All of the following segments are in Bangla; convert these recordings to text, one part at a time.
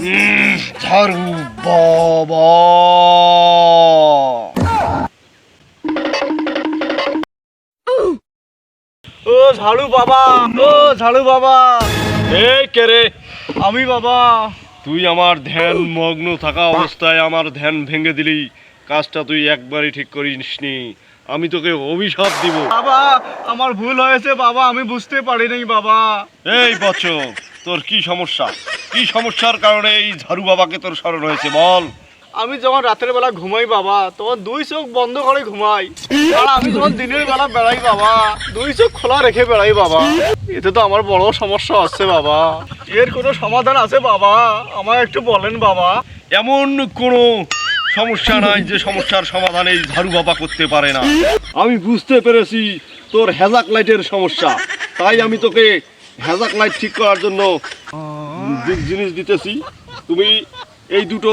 ঝাড়ু বাবা। ও ঝাড়ু বাবা, ও ঝাড়ু বাবা। এই কে রে? আমি বাবা। তুই আমার ধ্যান মগ্ন থাকা অবস্থায় আমার ধ্যান ভেঙে দিলি। কাজটা তুই একবারই ঠিক করিসনি। আমি তোকে অভিশাপ দিব। বাবা আমার ভুল হয়েছে বাবা, আমি বুঝতে পারিনি বাবা। এই বচ্চ, তোর কি সমস্যা? কি সমস্যার কারণে এই ঝাড়ু বাবাকে তোর স্মরণ হয়েছে বল? আমি যখন রাতের বেলা ঘুমাই বাবা, তখন দুই চোখ বন্ধ করে ঘুমাই। আর আমি যখন দিনের বেলা বেড়াই বাবা, দুই চোখ খোলা রেখে বেড়াই বাবা। এতে তো আমার বড় সমস্যা আছে বাবা। এর কোনো সমাধান আছে বাবা? আমায় একটু বলেন বাবা। এমন কোনো সমস্যা নাই যে সমস্যার সমাধান এই ঝাড়ু বাবা করতে পারে না। আমি বুঝতে পেরেছি তোর হ্যাজাক লাইটের সমস্যা, তাই আমি তোকে হ্যাজাক লাইট ঠিক করার জন্য জিনিস দিতেছি। তুমি এই দুটো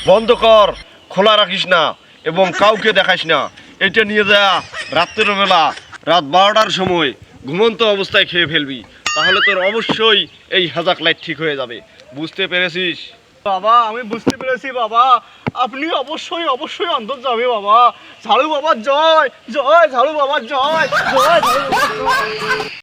বন্ধ কর, খোলা রাখিস না এবং কাউকে দেখাইস না। এটা নিয়ে যা রাত্রের বেলা রাত 12টার সময় ঘুমন্ত অবস্থায় খেয়ে ফেলবি, তাহলে তোর অবশ্যই এই হ্যাজাক লাইট ঠিক হয়ে যাবে। বুঝতে পেরেছিস? বাবা আমি বুঝতে পেরেছি বাবা, আপনি অবশ্যই অবশ্যই অন্তর যাবে বাবা। ঝাড়ু বাবা জয় জয়, ঝাড়ু বাবা জয় জয়, ঝাড়ু বাবা জয়।